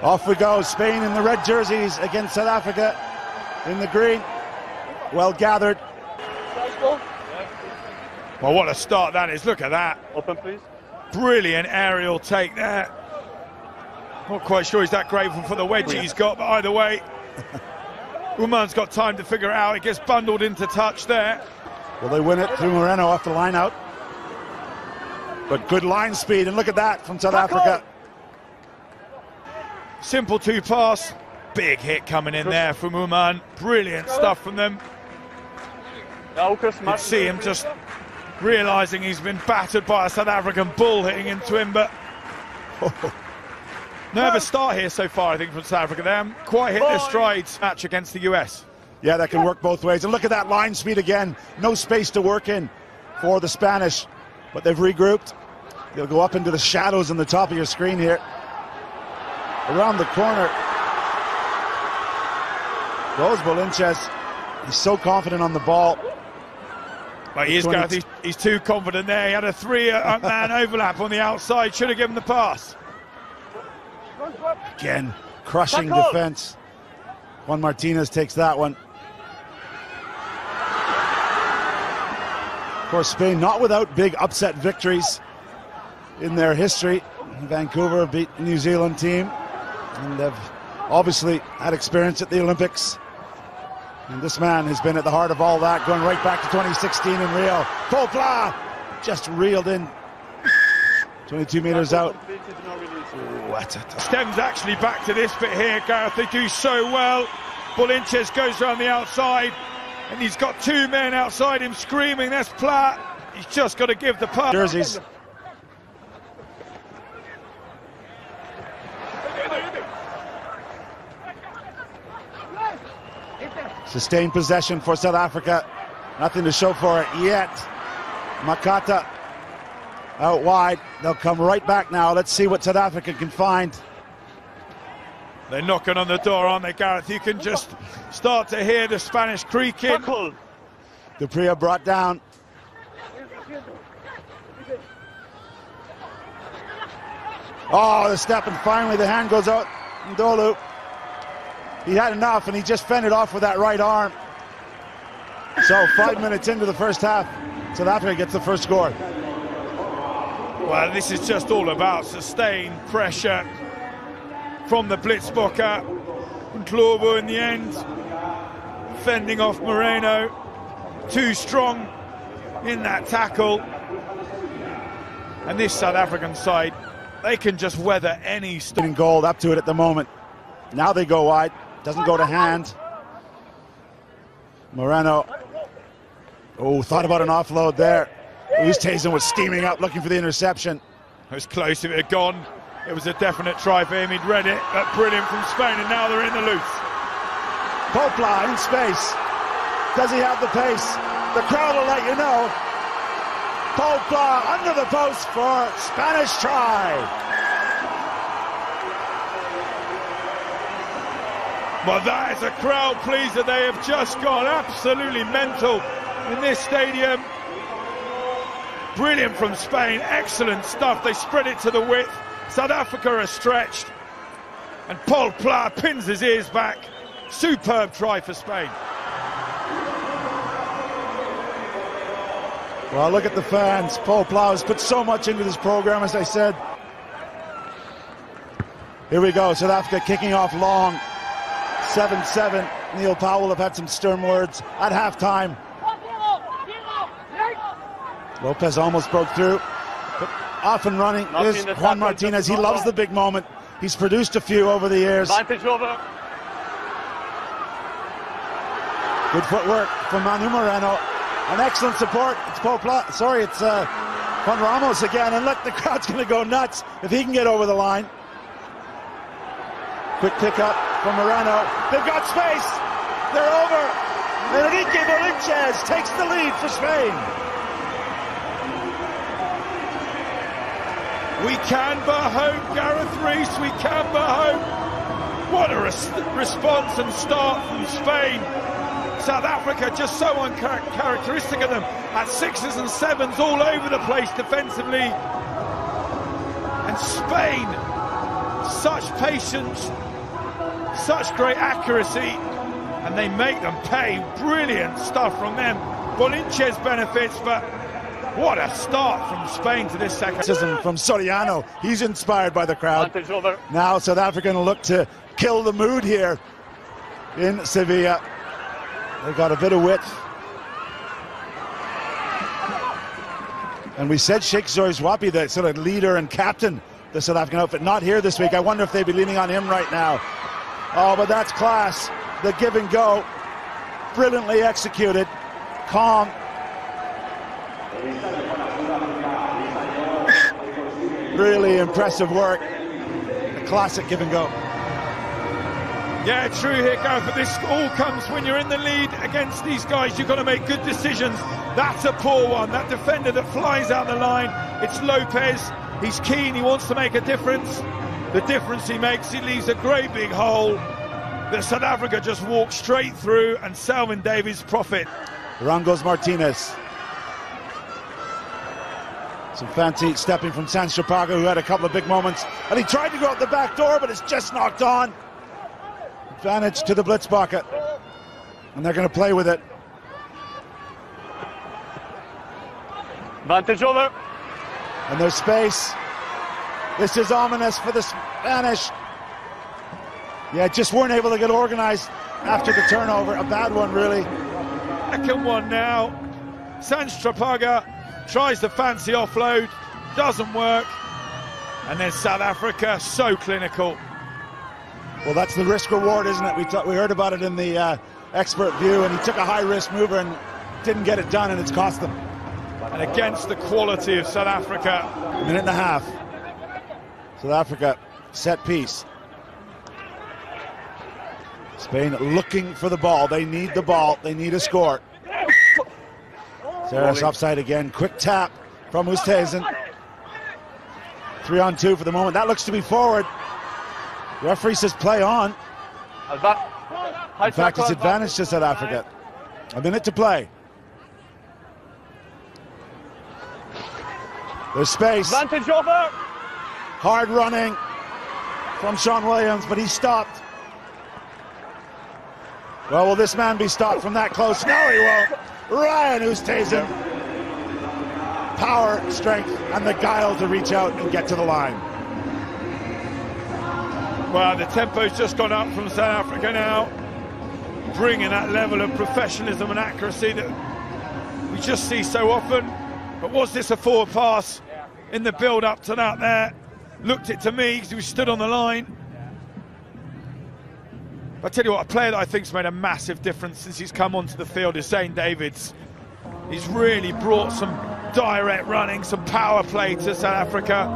Off we go, Spain in the red jerseys against South Africa in the green. Well gathered. Well, what a start that is. Look at that. Open, please. Brilliant aerial take there. Not quite sure he's that grateful for the wedge he's got, but either way, Uman's got time to figure it out. He gets bundled into touch there. Will they win it through Moreno off the line out? But good line speed, and look at that from South Africa. Simple two pass. Big hit coming in there from Uman. Brilliant stuff from them. You can see him just realising he's been battered by a South African bull hitting into him, but nervous start here so far, I think, from South Africa. They haven't quite hit their strides match against the US. Yeah, that can work both ways. And look at that line speed again. No space to work in for the Spanish, but they've regrouped. They'll go up into the shadows on the top of your screen here. Around the corner goes Bolinches. He's so confident on the ball. But he is, Gareth, he's too confident there. He had a three-man overlap on the outside. Should have given the pass. Again, crushing defense. Juan Martinez takes that one. Of course, Spain not without big upset victories in their history. Vancouver beat the New Zealand team, and they've obviously had experience at the Olympics. And this man has been at the heart of all that, going right back to 2016 in Rio. Paul Pla just reeled in 22 meters out. Stems actually back to this bit here, Gareth. They do so well. Bolinches goes around the outside, and he's got two men outside him screaming, that's Pla. He's just got to give the pass. Jerseys. Sustained possession for South Africa. Nothing to show for it yet. Makata out wide. They'll come right back now. Let's see what South Africa can find. They're knocking on the door, aren't they, Gareth? You can just start to hear the Spanish creaking. Dupria brought down. Oh, the step, and finally the hand goes out. Ndolu. He had enough, and he just fended off with that right arm. So 5 minutes into the first half, South Africa gets the first score. Well, this is just all about sustained pressure from the Blitzboks. Ndlovu in the end, fending off Moreno. Too strong in that tackle. And this South African side, they can just weather any storm. Gold up to it at the moment. Now they go wide. Doesn't go to hand. Moreno. Oh, thought about an offload there. Oosthuizen was steaming up, looking for the interception. It was close. If it had gone, it was a definite try for him. He'd read it. But brilliant from Spain, and now they're in the loose. Popla in space. Does he have the pace? The crowd will let you know. Popla under the post for Spanish try. Well, that is a crowd pleaser. They have just gone absolutely mental in this stadium. Brilliant from Spain, excellent stuff. They spread it to the width. South Africa are stretched, and Paul Pla pins his ears back. Superb try for Spain. Well, look at the fans. Paul Pla has put so much into this program, as I said. Here we go, South Africa kicking off long. 7-7. Neil Powell will have had some stern words at halftime. Lopez almost broke through, but off and running is Juan Martinez. He loves the big moment. He's produced a few over the years. Good footwork from Manu Moreno. An excellent support. It's Popla. Sorry, it's Juan Ramos again. And look, the crowd's going to go nuts if he can get over the line. Quick pickup from Moreno. They've got space. They're over. Enrique Bolinches takes the lead for Spain. We can but hope, Gareth Rees. We can but hope. What a response and start from Spain. South Africa just so uncharacteristic of them. At 6s and 7s all over the place defensively. And Spain such patience, such great accuracy, and they make them pay. Brilliant stuff from them. Bolinches benefits, but what a start from Spain to this second. From Soriano, he's inspired by the crowd. Now South Africa going to look to kill the mood here in Seville. They've got a bit of width. And we said Sheikh Soyizwapi, the sort of leader and captain, the South African outfit, not here this week. I wonder if they'd be leaning on him right now. Oh, but that's class. The give and go, brilliantly executed, calm. Really impressive work. A classic give and go. Yeah, true here, Gareth, but this all comes when you're in the lead against these guys. You've got to make good decisions. That's a poor one. That defender that flies out the line, it's Lopez. He's keen, he wants to make a difference. The difference he makes, he leaves a great big hole that South Africa just walks straight through, and Selvyn Davids profit. Rangos Martinez. Some fancy stepping from Sanstrapaga, who had a couple of big moments, and he tried to go out the back door, but it's just knocked on. Advantage to the Blitzboks, and they're going to play with it. Advantage over. And there's space. This is ominous for the Spanish. Yeah, just weren't able to get organized after the turnover. A bad one, really. Second one now. Sanstrapaga tries the fancy offload, doesn't work. And then South Africa, so clinical. Well, that's the risk reward, isn't it? We heard about it in the expert view, and he took a high risk mover and didn't get it done, and it's cost them. And against the quality of South Africa. A minute and a half. South Africa, set piece. Spain looking for the ball. They need the ball. They need a score. Sarah's offside again. Quick tap from Oosthuizen. 3-on-2 for the moment. That looks to be forward. Referee says play on. In fact, it's advantage to South Africa. A minute to play. There's space. Advantage over. Hard running from Sean Williams, but he's stopped. Well, will this man be stopped from that close? No, he won't. Ryan Oosthuizen. Power, strength, and the guile to reach out and get to the line. Well, the tempo's just gone up from South Africa now, bringing that level of professionalism and accuracy that we just see so often. But was this a forward pass in the build-up to that there? Looked it to me because he stood on the line. But I tell you what, a player that I think's made a massive difference since he's come onto the field is Zain Davids. He's really brought some direct running, some power play to South Africa.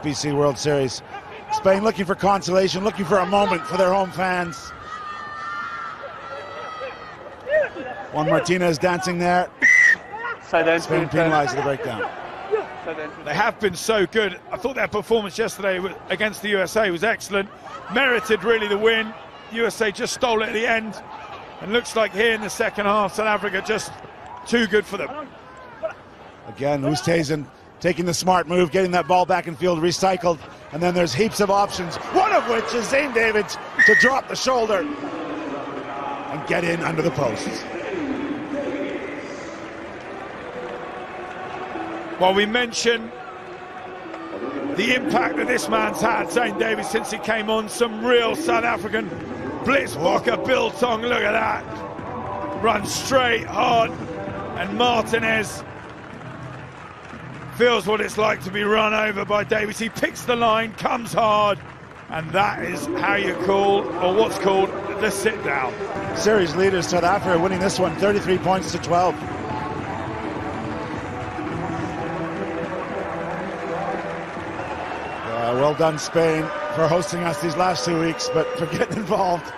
BC World Series. Spain looking for consolation, looking for a moment for their home fans. Juan Martinez dancing there. Spain penalised the breakdown. They have been so good. I thought their performance yesterday against the USA was excellent. Merited really the win. USA just stole it at the end. And looks like here in the second half, South Africa just too good for them. Again, Oosthuizen taking the smart move, getting that ball back in field recycled. And then there's heaps of options, one of which is Zain Davids to drop the shoulder and get in under the posts. Well, we mentioned the impact that this man's had, Zain Davids, since he came on. Some real South African Blitzboks biltong, look at that. Run straight, hard, and Martinez feels what it's like to be run over by Davids. He picks the line, comes hard, and that is how you call, or what's called, the sit-down. Series leaders South Africa winning this one, 33 points to 12. Well done, Spain, for hosting us these last 2 weeks, but for getting involved.